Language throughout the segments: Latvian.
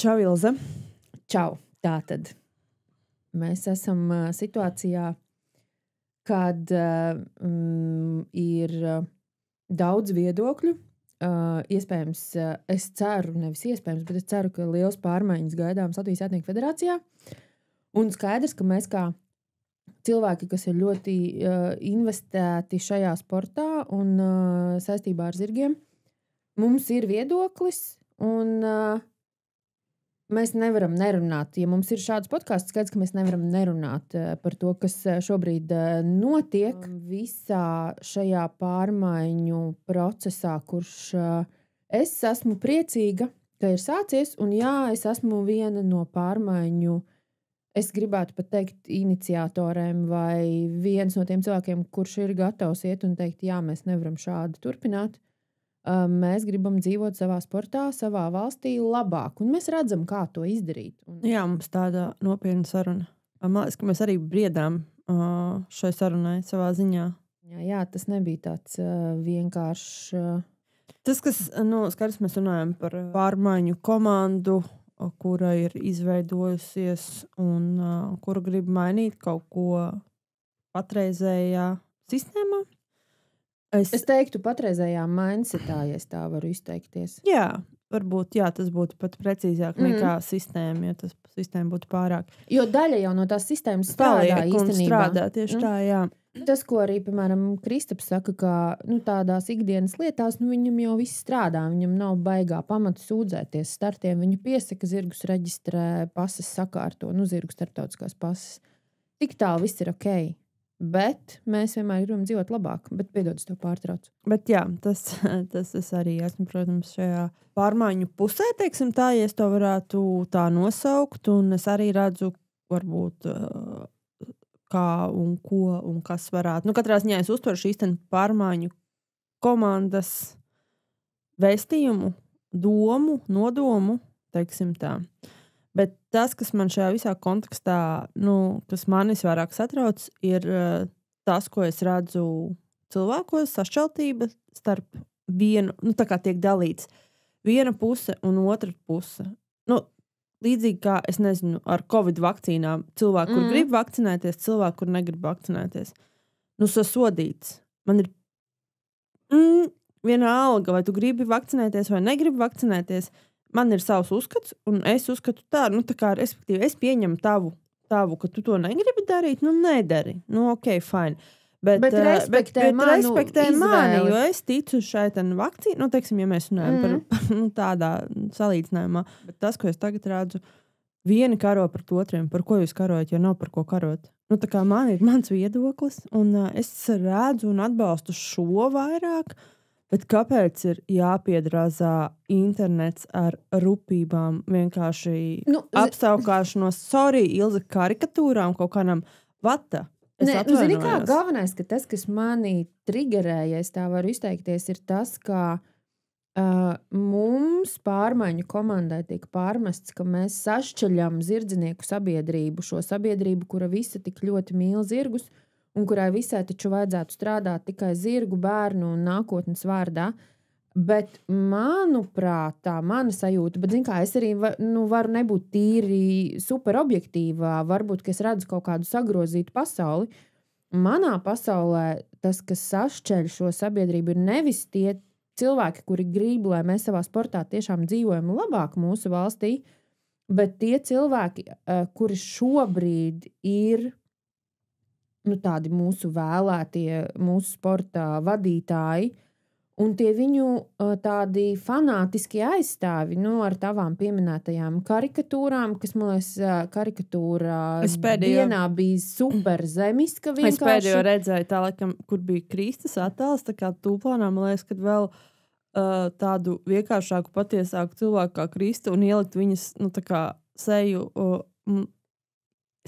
Čau, Ilze. Čau. Tātad mēs esam situācijā, kad ir daudz viedokļu. Iespējams, es ceru, nevis iespējams, bet es ceru, ka liels pārmaiņas gaidāms Latvijas Ētnieku federācijā. Un skaidrs, ka mēs kā cilvēki, kas ir ļoti investēti šajā sportā un saistībā ar zirgiem, mums ir viedoklis un mēs nevaram nerunāt. Ja mums ir šāds podcasts, skaidrs, ka mēs nevaram nerunāt par to, kas šobrīd notiek visā šajā pārmaiņu procesā, kurš es esmu priecīga, ka ir sācies. Un jā, es esmu viena no pārmaiņu, es gribētu pat teikt, iniciatoriem vai viens no tiem cilvēkiem, kurš ir gatavs iet un teikt, jā, mēs nevaram šādi turpināt. Mēs gribam dzīvot savā sportā, savā valstī labāk, un mēs redzam, kā to izdarīt. Jā, mums tāda nopietna saruna. Man liekas, ka mēs arī briedām šai sarunai savā ziņā. Jā, tas nebija tāds vienkāršs. Tas, kas, skaidrs, mēs runājam par pārmaiņu komandu, kura ir izveidojusies un kura grib mainīt kaut ko patreizējā sistēmā. Es teiktu patreizējā mindsetā, ja es tā varu izteikties. Jā, varbūt tas būtu pat precīzāk nekā sistēma, ja tas sistēma būtu pārāk. Jo daļa jau no tās sistēmas strādā īstenībā. Strādā tieši tā, jā. Tas, ko arī, piemēram, Kristaps saka, ka tādās ikdienas lietās, viņam jau viss strādā, viņam nav baigā pamata sūdzēties startiem, viņu piesaka zirgus reģistrē, pases sakārto, zirgu starptautiskās pases. Tik tālu viss ir ok. Bet mēs vienmēr gribam dzīvot labāk, bet piedod, es to pārtraucu. Bet jā, tas es arī esmu, protams, šajā pārmaiņu pusē, teiksim tā, ja es to varētu tā nosaukt, un es arī redzu, varbūt, kā un ko un kas varētu. Katrā ziņā es uztveru šīs pārmaiņu komandas vēstījumu, domu, nodomu, teiksim tā. Bet tas, kas man šajā visā kontekstā, kas man visvairāk satrauc, ir tas, ko es redzu cilvēkos, sašķeltība starp vienu, tā kā tiek dalīts viena puse un otra puse. Līdzīgi kā, es nezinu, ar Covid vakcīnām, cilvēki, kur grib vakcinēties, cilvēki, kur negrib vakcinēties. Sasodīts. Man ir vienalga, vai tu gribi vakcinēties vai negribi vakcinēties. Man ir savs uzskats, un es uzskatu tā, kā, respektīvi, es pieņemu tavu, ka tu to negribi darīt, nedari. Ok, fine. Bet respektē mani, jo es ticu šai vakcīnai, teiksim, ja mēs runājam par tādā salīdzinājumā. Bet tas, ko es tagad redzu, vieni karo pret otriem, par ko jūs karojat, jo nav par ko karot. Tā kā man ir mans viedoklis, un es redzu un atbalstu šo vairāk. Bet kāpēc ir jāpiedrāzā internets ar rupībām, vienkārši apsaukāšanos, Ilze, karikatūrām, kaut kādam vata? Zini kā, galvenais, ka tas, kas mani trigerēja, es tā varu izteikties, ir tas, ka mums pārmaiņu komandai tiek pārmests, ka mēs sašķeļam zirdzinieku sabiedrību, šo sabiedrību, kura visa tik ļoti mīl zirgus, un kurai visai taču vajadzētu strādāt tikai zirgu, bērnu un nākotnes vārdā. Bet, manuprāt, tā mana sajūta, bet, kā, es arī varu nebūt tīri super objektīvā, varbūt, ka es redzu kaut kādu sagrozītu pasauli. Manā pasaulē tas, kas sašķeļ šo sabiedrību, ir nevis tie cilvēki, kuri grib, lai mēs savā sportā tiešām dzīvojam labāk mūsu valstī, bet tie cilvēki, kuri šobrīd ir tādi mūsu vēlētie, mūsu sporta vadītāji, un tie viņu tādi fanātiski aizstāvi, ar tavām pieminētajām karikatūrām, kas, man liekas, karikatūra dienā bija super zemiska vienkārši. Es pēdējo redzēju tā, laikam, kur bija Kristas attēls, tā kā tūplānā, man liekas, kad vēl tādu vienkāršāku, patiesāku cilvēku kā Krista un ielikt viņas, tā kā seju,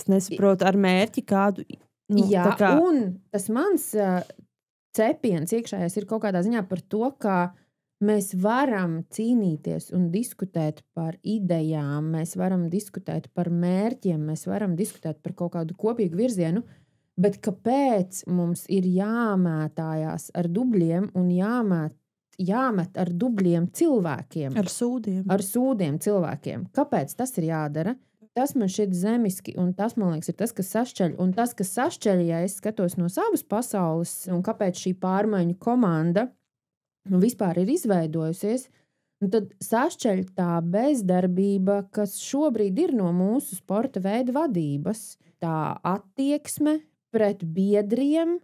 es nesaprotu, ar mērķi kādu. Jā, un tas mans cepiens iekšējais ir kaut kādā ziņā par to, ka mēs varam cīnīties un diskutēt par idejām, mēs varam diskutēt par mērķiem, mēs varam diskutēt par kaut kādu kopīgu virzienu, bet kāpēc mums ir jāmētājās ar dubļiem un jāmēt jāmet ar dubļiem cilvēkiem. Ar sūdiem. Ar sūdiem cilvēkiem. Kāpēc tas ir jādara? Tas man šķiet zemiski, un tas, man liekas, ir tas, kas sašķeļ. Un tas, kas sašķeļ, ja es skatos no savas pasaules, un kāpēc šī pārmaiņu komanda vispār ir izveidojusies, tad sašķeļ tā bezdarbība, kas šobrīd ir no mūsu sporta veida vadības. Tā attieksme pret biedriem,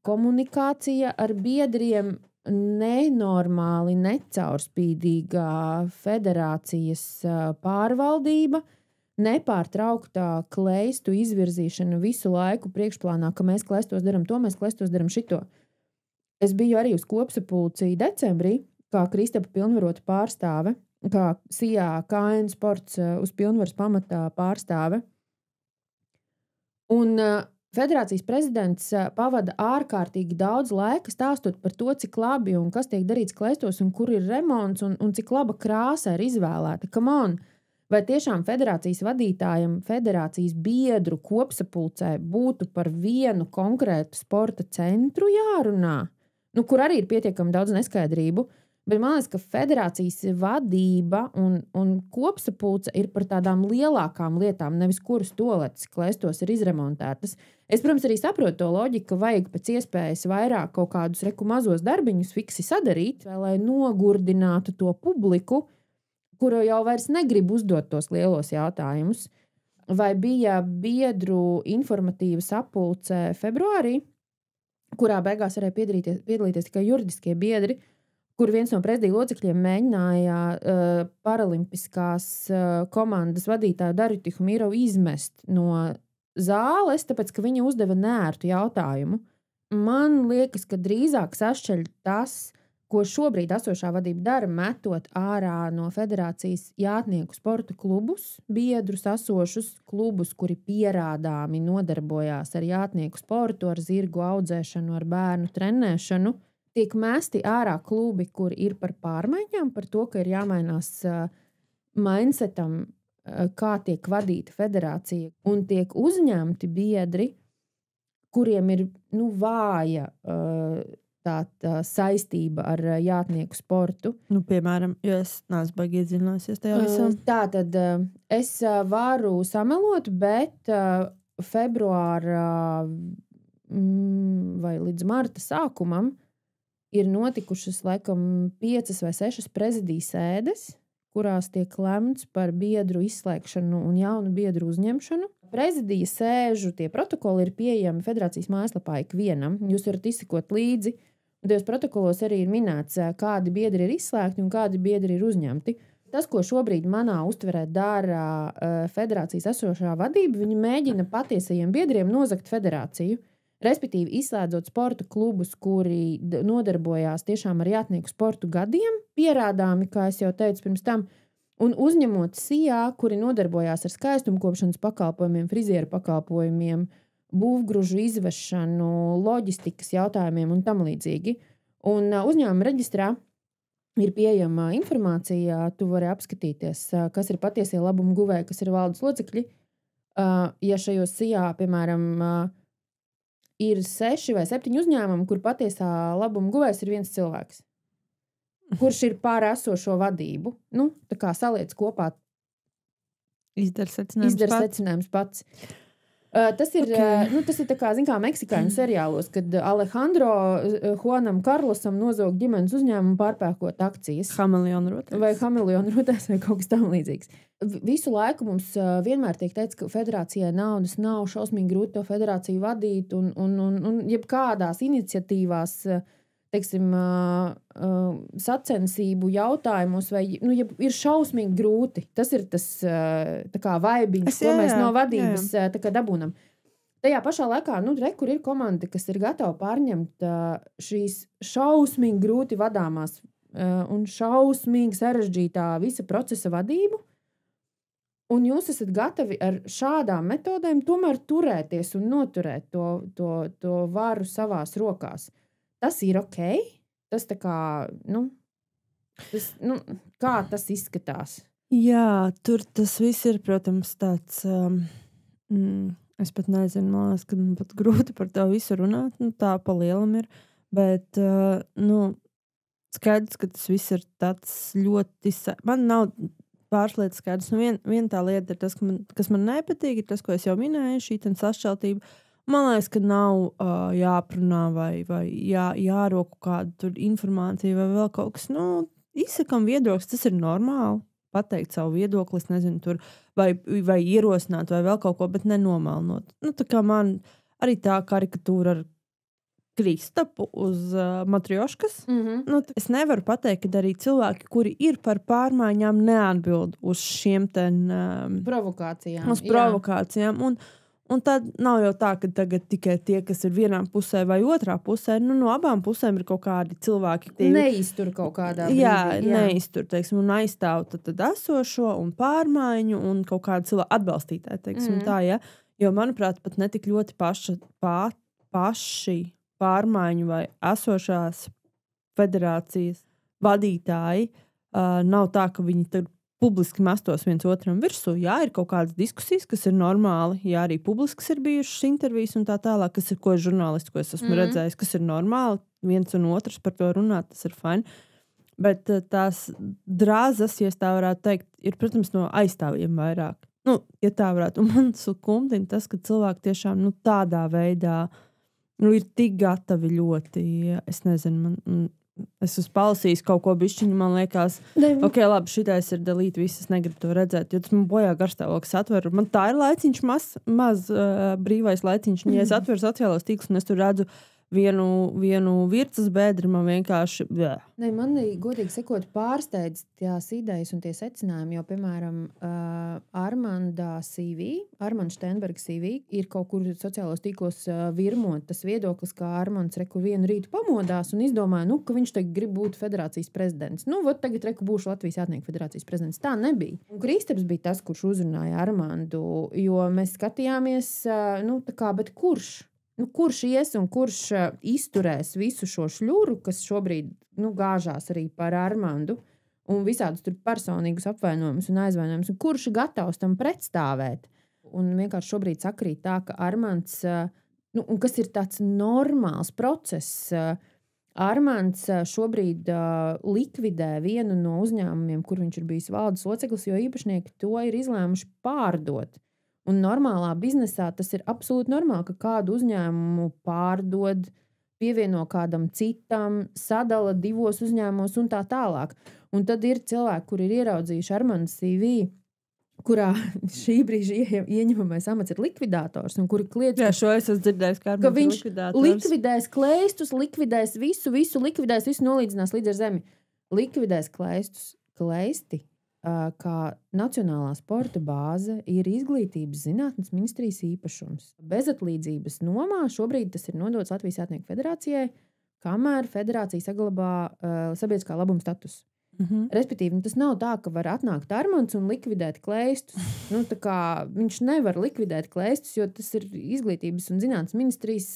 komunikācija ar biedriem, nenormāli necaurspīdīgā federācijas pārvaldība, nepārtrauktā kleistu izvirzīšana visu laiku priekšplānā, ka mēs kleistos daram to, mēs kleistos daram šito. Es biju arī uz kopsapulci decembrī, kā Kristapa pilnvarota pārstāve, kā SIA KN sports uz pilnvaras pamatā pārstāve. Un federācijas prezidents pavada ārkārtīgi daudz laika stāstot par to, cik labi un kas tiek darīts kleistos un kur ir remonts un cik laba krāsa ir izvēlēta. Come on! Vai tiešām federācijas vadītājiem, federācijas biedru kopsapulcē būtu par vienu konkrētu sporta centru jārunā? Kur arī ir pietiekami daudz neskaidrību, bet man liekas, ka federācijas vadība un kopsapulce ir par tādām lielākām lietām, nevis kuras toaletes kleistos ir izremontētas. Es, protams, arī saprotu to loģiku, ka vajag pēc iespējas vairāk kaut kādus mazos darbiņus fiksi sadarīt, lai nogurdinātu to publiku, kuru jau vairs negrib uzdot tos lielos jautājumus. Vai bija biedru informatīva sapulce februārī, kurā beigās varēja piedalīties tikai juridiskie biedri, kur viens no prezidija locekļiem mēģināja paralimpiskās komandas vadītāju Darju Tihomirovu izmest no zāles, tāpēc, ka viņa uzdeva neērtu jautājumu. Man liekas, ka drīzāk sašķeļ tas, ko šobrīd esošā vadība dara, metot ārā no federācijas jātnieku sporta klubus, biedrus esošus klubus, kuri pierādāmi nodarbojās ar jātnieku sportu, ar zirgu audzēšanu, ar bērnu trenēšanu. Tiek mesti ārā klubi, kur ir par pārmaiņām, par to, ka ir jāmainās mindsetam, kā tiek vadīta federācija, un tiek uzņemti biedri, kuriem ir vāja tā saistība ar jātnieku sportu. Piemēram, jo es neesmu baigi iedzinājusies tajā visā. Tātad es varu samelot, bet februāra vai līdz marta sākumam ir notikušas laikam 5 vai 6 prezidijas sēdes, kurās tiek lemts par biedru izslēgšanu un jaunu biedru uzņemšanu. Prezidija sēžu, tie protokoli ir pieejami federācijas mājaslapā ikvienam. Jūs varat izsekot līdzi, un tajos protokolos arī ir minēts, kādi biedri ir izslēgti un kādi biedri ir uzņemti. Tas, ko šobrīd manā uztverē dara federācijas esošā vadība, viņi mēģina patiesajiem biedriem nozagt federāciju, respektīvi izslēdzot sporta klubus, kuri nodarbojās tiešām ar jātnieku sportu gadiem, pierādāmi, kā es jau teicu pirms tam, un uzņemot SIA, kuri nodarbojās ar skaistumkopšanas pakalpojumiem, frizieru pakalpojumiem, būvgružu izvešanu, loģistikas jautājumiem un tam līdzīgi. Un uzņēmuma reģistrā ir pieejama informācija, tu vari apskatīties, kas ir patiesie labumu guvēji, kas ir valdes locekļi. Ja šajos SIA, piemēram, ir 6 vai 7 uzņēmumi, kur patiesā labumu guvējs ir viens cilvēks, kurš ir pār esošo vadību. Tā kā saliec kopā. Izdara secinājums pats. Tas ir, tas ir tā kā, zin kā, meksikāņu seriālos, kad Alejandro Juanam Karlosam nozog ģimenes uzņēmumu pārpērkot akcijas. Hameleonu rotēs. Vai hameleonu rotēs vai kaut kas tam līdzīgs. Visu laiku mums vienmēr tiek teikts, ka federācijai naudas nav, šausmīgi grūti to federāciju vadīt un jebkādās iniciatīvās, teiksim, sacensību jautājumos, vai ir šausmīgi grūti. Tas ir tas tā kā vaibiņš, ko mēs no vadības tā kā dabūnam. Tajā pašā laikā, kur ir komanda, kas ir gatava pārņemt šīs šausmīgi grūti vadāmās un šausmīgi sarežģītā visa procesa vadību, un jūs esat gatavi ar šādām metodēm tomēr turēties un noturēt to varu savās rokās. Tas ir ok. Tas tā kā, kā tas izskatās? Jā, tur tas viss ir, protams, tāds, es pat nezinu, man liekas, ka man pat grūti par to visu runāt, tā pa lielam ir, bet, skaidrs, ka tas viss ir tāds ļoti... Man nav pāris lietas skaidrs. Viena tā lieta ir tas, kas man nepatīk, ir tas, ko es jau minēju, šī sašķeltība. Man liekas, ka nav jāprunā vai jāroku kādu tur informāciju vai vēl kaut kas. Izsakam viedoklis, tas ir normāli. Pateikt savu viedokli, es nezinu, tur vai ierosināt vai vēl kaut ko, bet nenomalnot. Tā kā man arī tā karikatūra ar Kristapu uz matrioškas. Es nevaru pateikt, ka arī cilvēki, kuri ir par pārmaiņām, neatbild uz šiem provokācijām. Uz provokācijām. Un tad nav jau tā, ka tagad tikai tie, kas ir vienā pusē vai otrā pusē, no abām pusēm ir kaut kādi cilvēki, kas neiztur kaut kādā brīdī. Jā, neiztur, teiksim, un aizstāv tad esošo un pārmaiņu un kaut kādu cilvēku atbalstītāju, teiksim, tā, ja. Jo, manuprāt, pat netik ļoti paši pārmaiņu vai esošās federācijas vadītāji nav tā, ka viņi tur publiski mestos viens otram virsū. Jā, ir kaut kādas diskusijas, kas ir normāli. Jā, arī publiskas ir bijušas intervijas un tā tālāk, kas ir ko žurnālisti, ko es esmu redzējis, kas ir normāli. Viens un otrs par to runāt, tas ir fajn. Bet tās drāzas, ja tā varētu teikt, ir, protams, no aizstāvjiem vairāk. Ja tā varētu. Un man sukumdina tas, ka cilvēki tiešām tādā veidā ir tik gatavi ļoti, es nezinu, es esmu palasījis kaut ko bišķiņu, man liekas, ok, labi, šitais ir delete, viss, es negribu to redzēt, jo tas man bojā garstāvoklis atveru. Man tā ir laiciņš, maz brīvais laiciņš, un ja es atveru sociālos tīklus, un es tur redzu vienu virces bēdri, man vienkārši... Ne, man, godīgi sakot, pārsteidz tās idejas un tie secinājumi, jo, piemēram, Armanda Steinberga CV ir kaut kur sociālos tīklos virmot tas viedoklis, kā Armands reku vienu rītu pamodās un izdomāja, ka viņš tagad grib būt federācijas prezidents. Tagad reku būšu Latvijas ātnieku federācijas prezidents. Tā nebija. Un Kristaps bija tas, kurš uzrunāja Armandu, jo mēs skatījāmies, bet kurš? Kurš ies un kurš izturēs visu šo šļuru, kas šobrīd gāžās arī par Armandu un visādus tur personīgus apvainojumus un aizvainojumus, un kurš gatavs tam pretstāvēt. Un vienkārši šobrīd sakrīt tā, ka Armands, un kas ir tāds normāls process, Armands šobrīd likvidē vienu no uzņēmumiem, kur viņš ir bijis valdes loceklis, jo īpašnieki to ir izlēmuši pārdot. Un normālā biznesā tas ir absolūti normāli, ka kādu uzņēmumu pārdod, pievieno kādam citam, sadala 2 uzņēmumos un tā tālāk. Un tad ir cilvēki, kuri ir ieraudzījuši Armandu CV, kurā šī brīža ieņemamais amats ir likvidātors, un kuri kliedz, jā, šo es esmu dzirdējis, ka viņš likvidēs klēstus, likvidēs visu, nolīdzinās līdz ar zemi. Likvidēs klēstus, klēsti. Kā Nacionālā sporta bāze ir izglītības zinātnes ministrijas īpašums. Bezatlīdzības nomā šobrīd tas ir nodots Latvijas ātnieku federācijai, kamēr federācija saglabā sabiedriskā labuma statusu. Respektīvi, tas nav tā, ka var atnākt Armands un likvidēt klēstus. Viņš nevar likvidēt klēstus, jo tas ir izglītības un zinātnes ministrijas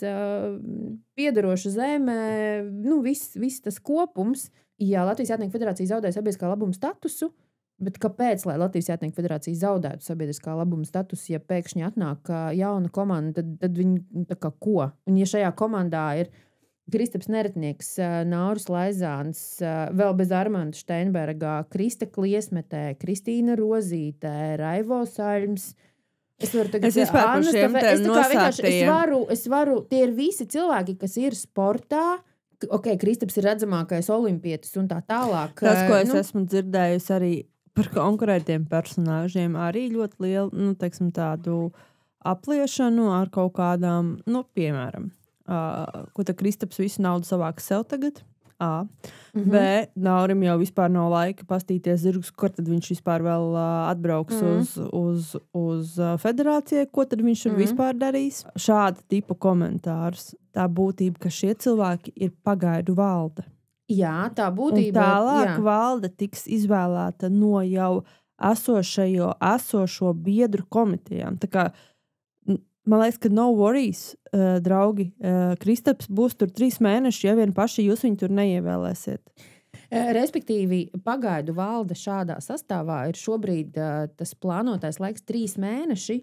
piederoša zeme, viss tas kopums. Ja Latvijas ātnieku federācija zaudēja sabiedriskā labuma statusu, bet kāpēc, lai Latvijas ātnieku federācija zaudētu sabiedriskā labuma statusu, ja pēkšņi atnāk jauna komanda, tad viņi tā kā ko? Un ja šajā komandā ir Kristaps Neretnieks, Nauris Laizāns, vēl bez Armanda Steinberga, Krista Kliesmetē, Kristīna Rozītē, Raivo Saļms. Es varu tagad... Es varu, tie ir visi cilvēki, kas ir sportā. Ok, Kristaps ir redzamākais olimpietis un tā tālāk. Tas, ko es esmu dzirdējusi arī par konkrētiem personāžiem, arī ļoti lielu, tādu apliešanu ar kaut kādām, piemēram, ko tad Kristaps visu naudu savāk sev tagad, B, Naurim jau vispār nav laika pastīties zirgus, kur tad viņš vispār vēl atbrauks uz federācijai, ko tad viņš tur vispār darīs. Šāda tipa komentārus. Tā būtība, ka šie cilvēki ir pagaidu valde. Jā, tā būtība. Un tālāk valde tiks izvēlēta no jau esošo biedru komitejām. Tā kā, man liekas, ka no worries, draugi, Kristaps būs tur 3 mēneši, ja vien paši jūs viņu tur neievēlēsiet. Respektīvi, pagaidu valde šādā sastāvā ir šobrīd tas plānotais laiks 3 mēneši.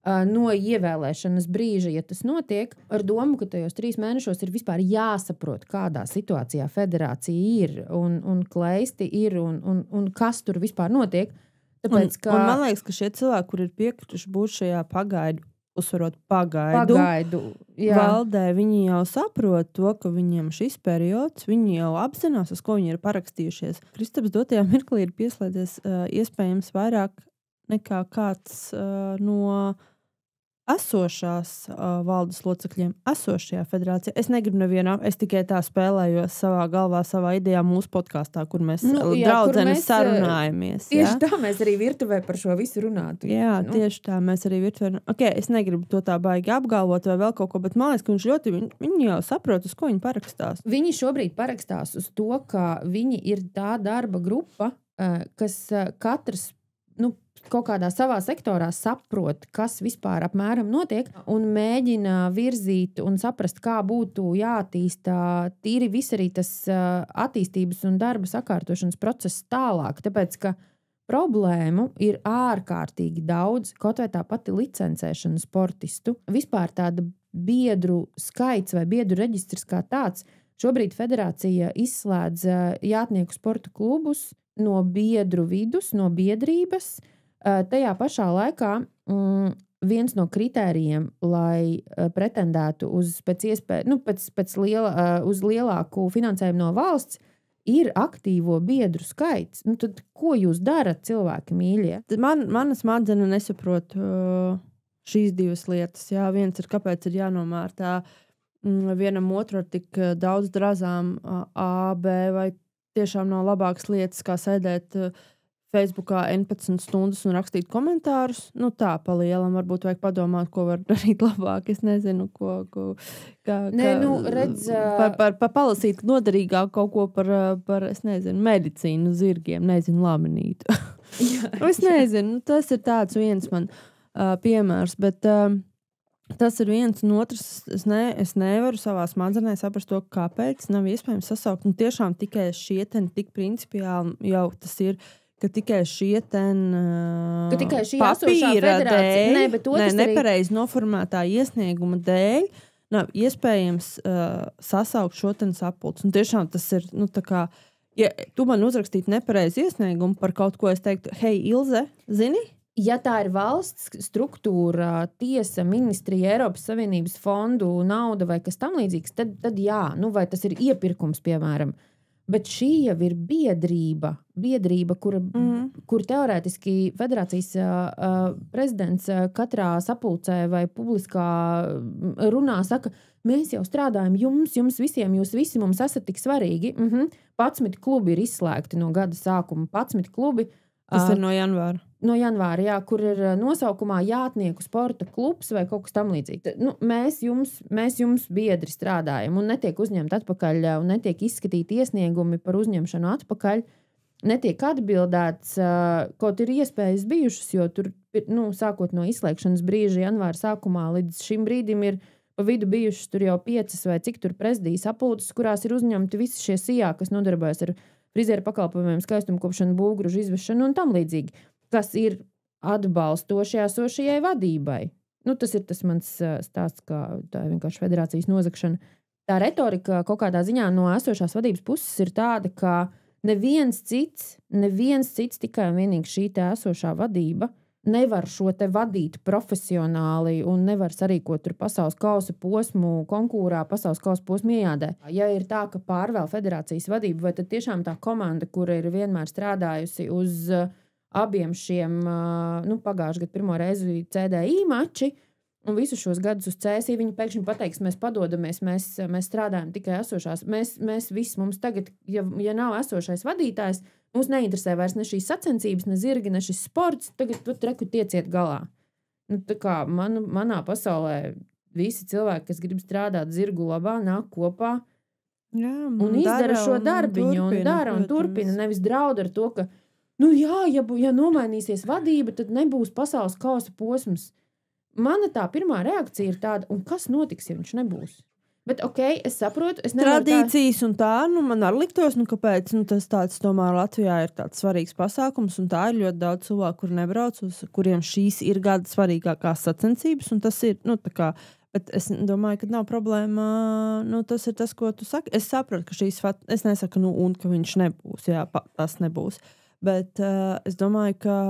no ievēlēšanas brīža, ja tas notiek, ar domu, ka tajos 3 mēnešos ir vispār jāsaprot, kādā situācijā federācija ir un kleisti ir un kas tur vispār notiek. Tāpēc, un man liekas, ka šie cilvēki, kur ir piekrituši būt šajā uzsvarot pagaidu valdē, viņi jau saprot to, ka viņiem šis periods, viņi jau apzinās, uz ko viņi ir parakstījušies. Kristaps dotajā mirklī ir pieslēdzies iespējams vairāk nekā kāds no esošās valdes locekļiem, esošajā federācijā. Es negribu nevienā, es tikai tā spēlējos savā galvā, savā idejā mūsu podkāstā, kur mēs draudzenes sarunājamies. Tieši tā mēs arī virtuvē par šo visu runātu. Jā, tieši tā mēs arī virtuvē. Okay, es negribu to tā baigi apgalvot vai vēl kaut ko, bet man liekas, ka viņš ļoti, viņi jau saprot, uz ko viņi parakstās. Viņi šobrīd parakstās uz to, ka viņi ir tā darba grupa, kas katrs kaut kādā savā sektorā saprot, kas vispār apmēram notiek un mēģina virzīt un saprast, kā būtu jāattīstā tīri viss arī tas attīstības un darba sakārtošanas process tālāk. Tāpēc, ka problēmu ir ārkārtīgi daudz, kaut vai tā pati licencēšana sportistu. Vispār tāda biedru skaits vai biedru reģistrs kā tāds. Šobrīd federācija izslēdz jātnieku sporta klubus no biedru vidus, no biedrības. Tajā pašā laikā viens no kritērijiem, lai pretendētu uz uz lielāku finansējumu no valsts, ir aktīvo biedru skaits. Tad ko jūs darat, cilvēki mīļie? Manas smadzenes nesaprot šīs divas lietas. Jā, viens ir, kāpēc ir jānomērtā vienam otru ar tik daudz drazām A, B, vai tiešām nav labākas lietas, kā sēdēt Facebookā 11 stundas un rakstīt komentārus. Tā pa lielam varbūt vajag padomāt, ko var darīt labāk. Es nezinu, palasīt noderīgāk kaut ko par es nezinu, medicīnu, zirgiem, nezinu, laminītu. Es nezinu, tas ir tāds viens man piemērs, bet tas ir viens un otrs. Es nevaru savā smadzenē saprast to, kāpēc nav iespējams sasaukt. Tiešām tikai šie tik principiāli jau tas ir, ka tikai šie papīra dēļ, nepareizi noformētā iesnieguma dēļ, nav iespējams sasaukt šo sapulci. Tiešām tas ir, tā kā, ja tu man uzrakstītu nepareizi iesniegumu par kaut ko, es teiktu, hei, Ilze, zini? Ja tā ir valsts struktūra, tiesa, ministrija, Eiropas Savienības fondu, nauda vai kas tam līdzīgs, tad jā, vai tas ir iepirkums, piemēram. Bet šī jau ir biedrība, kur teorētiski federācijas prezidents katrā sapulcē vai publiskā runā saka, mēs jau strādājam jums visiem, jūs visi mums esat tik svarīgi. 11 klubi ir izslēgti no gada sākuma, 11 klubi. Tas ir no janvāra. No janvāra, jā, kur ir nosaukumā jātnieku sporta klubs vai kaut kas tam līdzīgi. Mēs jums biedri strādājam un netiek uzņemt atpakaļ un netiek izskatīti iesniegumi par uzņemšanu atpakaļ. Netiek atbildēts, kaut ir iespējas bijušas, jo tur, sākot no izslēgšanas brīža janvāra sākumā līdz šim brīdim ir pa vidu bijušas tur jau 5 vai cik tur prezidijas sapulces, kurās ir uzņemti visi šie sijā, kas nodarbojas ar frizieru pakalpojumiem, skaistumkopšanu, būvgružu izvešanu un tam līdzīgi. Kas ir atbalstoši esošajai vadībai. Tas ir tas mans stāsts, kā tā ir vienkārši federācijas nozagšana. Tā retorika kaut kādā ziņā no esošās vadības puses ir tāda, ka neviens cits, tikai un vienīgi šī te esošā vadība nevar šo te vadīt profesionāli un nevar sarīkot tur pasaules kausa posmu konkūrā, pasaules kausa posmu iejādē. Ja ir tā, ka pārvēl federācijas vadību, vai tad tiešām tā komanda, kura ir vienmēr strādājusi uz abiem šiem, pagājušajā gadā pirmo reizi CDI mači un visus šos gadus uz CSI, viņi pēkšņi pateiks, mēs padodamies, mēs strādājam tikai esošās. Mēs visi, mums tagad, ja nav esošais vadītājs, mums neinteresē vairs ne šīs sacensības, ne zirgi, ne šis sports, tagad reku tieciet galā. Tā kā manā pasaulē visi cilvēki, kas grib strādāt zirgu labā, nāk kopā un izdara šo darbiņu un dara un turpina, nevis draud ar to, ka ja nomainīsies vadība, tad nebūs pasaules kausa posms. Mana tā pirmā reakcija ir tāda, un kas notiks, ja viņš nebūs? Bet, es saprotu, es nevaru tradīcijas un tā, man arī liktos, kāpēc, tas tāds tomēr Latvijā ir tāds svarīgs pasākums, un tā ir ļoti daudz cilvēku, kuri nebrauc, uz kuriem šīs ir gada svarīgākās sacensības, un tas ir, tā kā, bet es domāju, ka nav problēma, tas ir tas, ko tu saki. Es saprotu, ka es nesaku, un ka viņš nebūs, jā, tas nebūs, bet es domāju, ka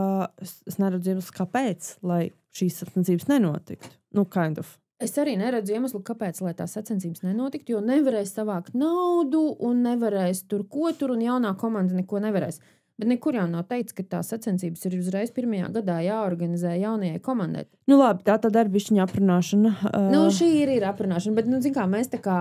es neredzu iemeslu, kāpēc, lai šīs sacensības nenotiktu, kind of. Es arī neredzu iemeslu, kāpēc tās sacensības nenotiktu, jo nevarēs savākt naudu un nevarēs tur, un jaunā komanda neko nevarēs. Bet nekur jau nav teikts, ka tās sacensības ir uzreiz pirmajā gadā jāorganizē jaunajai komandai. Labi, tā tad ir bišķiņa aprunāšana. Šī ir aprunāšana, bet, zin kā, mēs tā kā,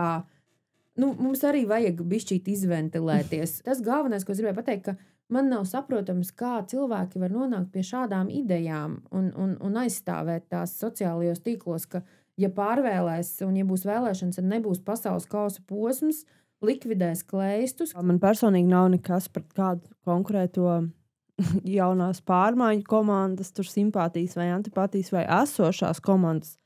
mums arī vajag bišķīt izventilēties. Tas galvenais, ko es gribēju pateikt, ka man nav saprotams, kā cilvēki var nonākt pie šādām idejām un aizstāvēt tās sociālajos tīklos, ka ja pārvēlēs un ja būs vēlēšanas, tad nebūs pasaules kausa posms, likvidēs kleistus. Man personīgi nav nekas pret kādu konkrēto jaunās pārmaiņu komandas, tur simpātijas vai antipātijas vai esošās komandas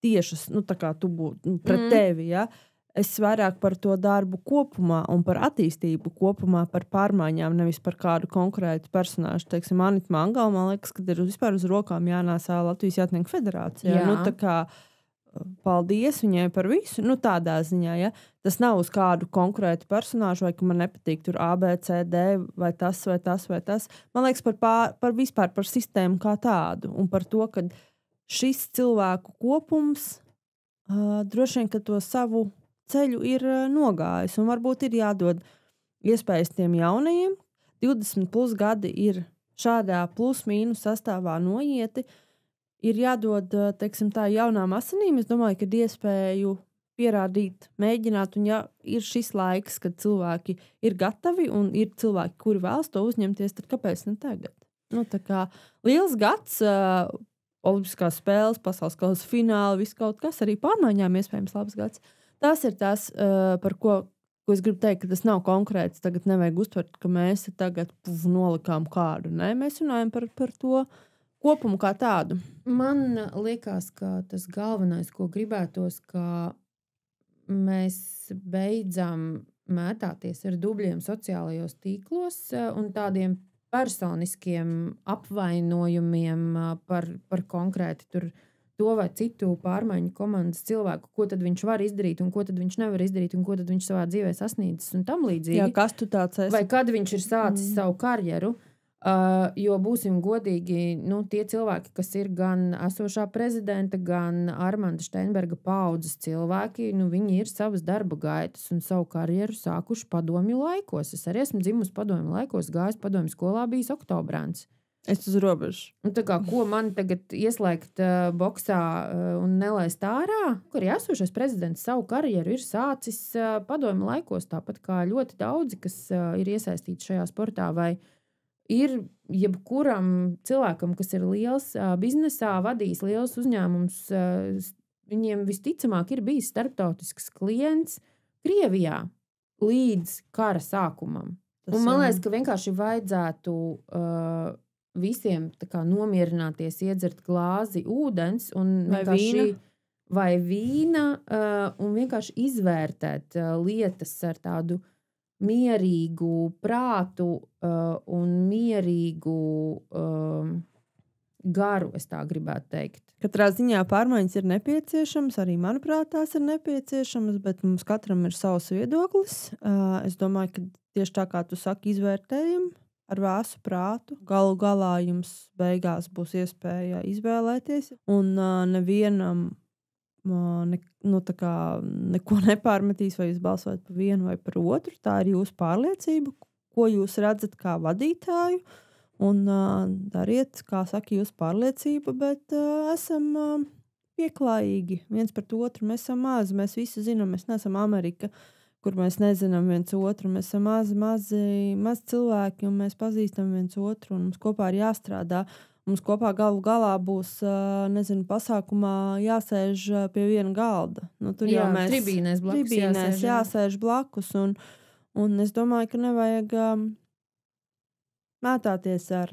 tiešas, tā kā tu būtu pret tevi, ja? Es vairāk par to darbu kopumā un par attīstību kopumā, par pārmaiņām, nevis par kādu konkrētu personāžu. Teiksim, Anita Mangala, man liekas, ka ir vispār uz rokām jānēsā Latvijas Jātnieku federācijā. Jā. Tā kā paldies viņai par visu, tādā ziņā, ja. Tas nav uz kādu konkrētu personāžu, vai ka man nepatīk tur A, B, C, D, vai tas, vai tas, vai tas. Man liekas par vispār par sistēmu kā tādu, un par to, ka šis cilvēku kopums droši vien, ka to savu ceļu ir nogājis, un varbūt ir jādod iespējas tiem jaunajiem. 20 plus gadi ir šādā plus mīnus sastāvā noieti, ir jādod, teiksim, tā jaunām asinīm. Es domāju, ka ir iespēju pierādīt, mēģināt, un ja ir šis laiks, kad cilvēki ir gatavi un ir cilvēki, kuri vēlas to uzņemties, tad kāpēc ne tagad? Tā kā liels gads, Olimpiskās spēles, pasaules kausa fināli, viss kaut kas, arī pārmaiņām iespējams labs gads. Tas ir tas, par ko es gribu teikt, ka tas nav konkrēts. Tagad nevajag uztvert, ka mēs tagad nolikām kādu. Nē, mēs runājam par to kopumu kā tādu. Man liekas, ka tas galvenais, ko gribētos, ka mēs beidzam mētāties ar dubļiem sociālajos tīklos un tādiem personiskiem apvainojumiem par konkrēti to vai citu pārmaiņu komandas cilvēku, ko tad viņš var izdarīt un ko tad viņš nevar izdarīt un ko tad viņš savā dzīvē sasniedzis un tam līdzīgi. Jā, kas tu tāds esi? Vai kad viņš ir sācis savu karjeru. Jo būsim godīgi, tie cilvēki, kas ir gan esošā prezidenta, gan Armanda Steinberga paaudzes cilvēki, viņi ir savas darba gaitas un savu karjeru sākuši padomju laikos. Es arī esmu dzimusi padomju laikos, gājis padomju skolā, bijis oktobrāns. Es uz robežu. Ko man tagad ieslēgt boksā un nelaist ārā? Arī esošais prezidents savu karjeru ir sācis padomju laikos, tāpat kā ļoti daudzi, kas ir iesaistīti šajā sportā, vai ir jebkuram cilvēkam, kas ir liels biznesā, vadījis liels uzņēmums, viņiem visticamāk ir bijis starptautisks klients Krievijā līdz kara sākumam. Un man liekas, ka vienkārši vajadzētu visiem nomierināties, iedzert glāzi ūdens un vai vīna un vienkārši izvērtēt lietas ar tādu mierīgu prātu un mierīgu garu, es tā gribētu teikt. Katrā ziņā pārmaiņas ir nepieciešamas, arī manuprāt tās ir nepieciešamas, bet mums katram ir savs viedoklis. Es domāju, ka tieši tā kā tu saki, izvērtējam ar vēsu prātu. Galu galā jums beigās būs iespēja izvēlēties, un nevienam neko nepārmetīs, vai jūs balsojat par vienu vai par otru. Tā ir jūsu pārliecība, ko jūs redzat kā vadītāju, un dariet, kā saka jūsu pārliecība, bet esam pieklājīgi viens par otru. Mēs esam mazi, mēs visi zinām, mēs neesam Amerika, kur mēs nezinām viens otru. Mēs esam mazi cilvēki, un mēs pazīstam viens otru, un mums kopā ir jāstrādā. Mums kopā galu galā būs, pasākumā jāsēž pie viena galda. Tur jā, jau mēs tribīnēs jāsēž blakus. Un es domāju, ka nevajag mētāties ar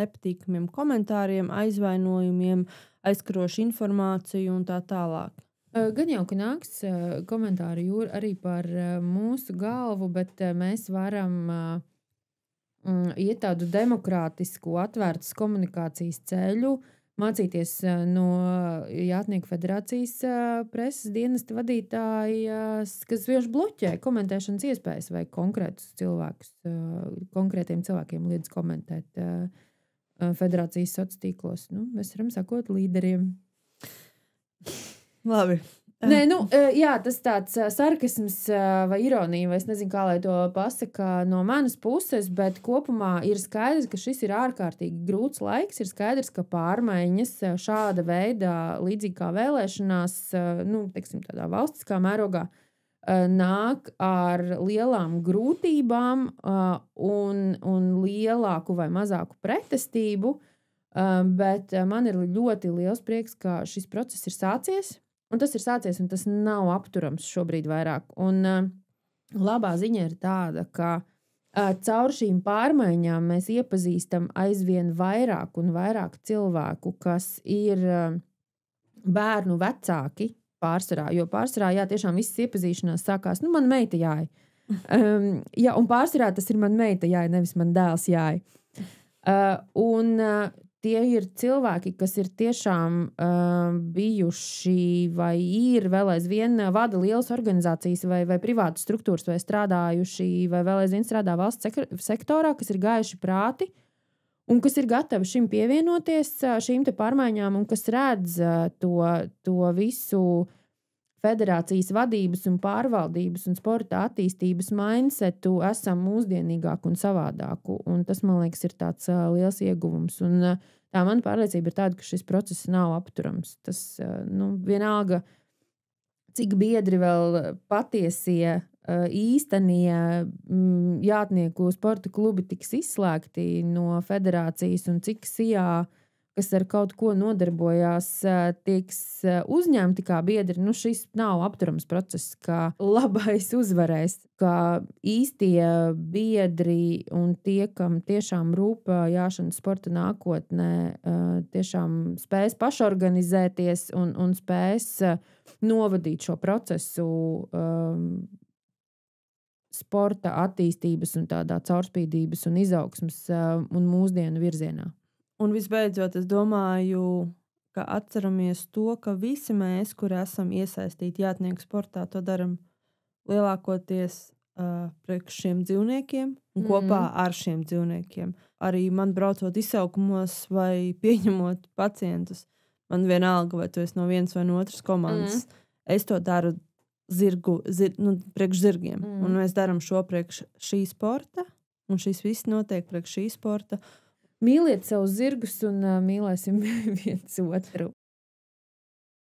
nepatīkamiem komentāriem, aizvainojumiem, aizkarošu informāciju un tā tālāk. Gan jau, ka nāks komentāri arī par mūsu galvu, bet mēs varam iet tādu demokrātisku, atvērtas komunikācijas ceļu, mācīties no Jātnieku federācijas preses dienesta vadītājas, kas vienkārši bloķē komentēšanas iespējas vai konkrētus cilvēkus, konkrētiem cilvēkiem liedz komentēt federācijas sociālos tīklos. Nu, mēs varam sakot līderiem. Labi. Nē, jā, tas tāds sarkasms vai ironija, vai es nezinu, kā lai to pasaka no manas puses, bet kopumā ir skaidrs, ka šis ir ārkārtīgi grūts laiks. Ir skaidrs, ka pārmaiņas šāda veida, līdzīgi kā vēlēšanās, teiksim, tādā valstiskā mērogā, nāk ar lielām grūtībām un lielāku vai mazāku pretestību, bet man ir ļoti liels prieks, ka šis process ir sācies. Un tas ir sācies, un tas nav apturams šobrīd vairāk. Un labā ziņa ir tāda, ka caur šīm pārmaiņām mēs iepazīstam aizvien vairāk un vairāk cilvēku, kas ir bērnu vecāki pārsvarā. Jo pārsvarā, jā, tiešām visas iepazīšanās sākās, man meita jāja. Jā, un pārsvarā tas ir man meita jāja, nevis man dēls jāja. Tie ir cilvēki, kas ir tiešām bijuši vai ir vēl aizvien vada lielas organizācijas vai privātas struktūras vai strādājuši vai vēl aizvien strādā valsts sektorā, kas ir gājuši prāti un kas ir gatavi šim pievienoties šīm te pārmaiņām un kas redz to visu federācijas vadības un pārvaldības un sporta attīstības mindsetu esam mūsdienīgāku un savādāku. Un tas, man liekas, ir tāds liels ieguvums. Un tā mana pārliecība ir tāda, ka šis process nav apturams. Tas, vienalga, cik biedri vēl patiesie, īstenie Jātnieku sporta klubi tiks izslēgti no federācijas un cik sijā, kas ar kaut ko nodarbojās, tiks uzņemti kā biedri, šis nav apturams process, kā labais uzvarēs, kā īstie biedri un tie, kam tiešām rūp jāšanas sporta nākotnē, tiešām spēs pašorganizēties un spēs novadīt šo procesu sporta attīstības un tādā caurspīdības un izaugsmes un mūsdienu virzienā. Un visbeidzot, es domāju, ka atceramies to, ka visi mēs, kuri esam iesaistīti Jātnieku sportā, to daram lielākoties priekš šiem dzīvniekiem un kopā ar šiem dzīvniekiem. Arī man braucot izsaukumos vai pieņemot pacientus, man vienalga, vai tu esi no vienas vai no otras komandas, es to daru priekš zirgiem. Un mēs daram šo priekš šī sporta, un šis viss notiek priekš šī sporta. Mīliet savus zirgus un mīlēsim viens otru.